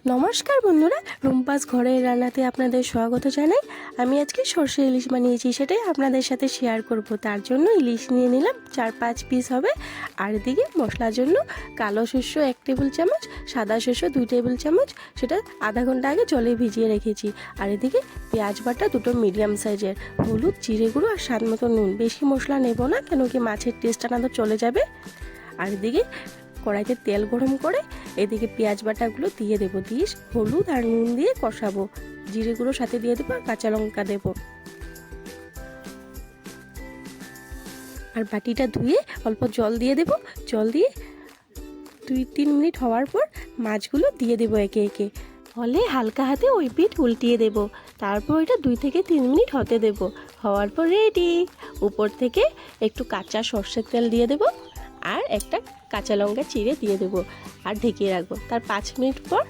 নমস্কার বন্ধুরা, রুম্পাস ঘরের রান্নাতে আপনাদের স্বাগত জানাই। আমি আজকে সর্ষে ইলিশ বানিয়েছি, সেটাই আপনাদের সাথে শেয়ার করব। তার জন্য ইলিশ নিয়ে নিলাম 4-5 পিস হবে। আর এদিকে মশলার জন্য কালো শস্য 1 টেবিল চামচ, সাদা শস্য 2 টেবিল চামচ, সেটা আধা ঘন্টা আগে জলে ভিজিয়ে রেখেছি। আর এদিকে পেঁয়াজ বাটা 2টো মিডিয়াম সাইজের, হলুদ, জিরে গুঁড়ো আর স্বাদ মতো নুন। বেশি মশলা নেব না, কেন কি মাছের টেস্টটা না তো চলে যাবে। আর এদিকে কড়াইতে তেল গরম করে এদিকে পেঁয়াজ বাটাগুলো দিয়ে দেবো, দিয়ে হলুদ আর নুন দিয়ে কষাবো। জিরে গুঁড়ো সাথে দিয়ে দেবো আর কাঁচা লঙ্কা দেবো। আর বাটিটা ধুয়ে অল্প জল দিয়ে দেবো। জল দিয়ে 2-3 মিনিট হওয়ার পর মাছগুলো দিয়ে দেবো একে একে। হলে হালকা হাতে ওই পিঠ উল্টিয়ে দেবো। তারপর এটা 2 থেকে 3 মিনিট হতে দেবো। হওয়ার পর রেডি। উপর থেকে একটু কাঁচা সর্ষের তেল দিয়ে দেবো আর একটা কাঁচা লঙ্কা চিড়ে দিয়ে দেবো আর ঢেকে রাখবো। তার 5 মিনিট পর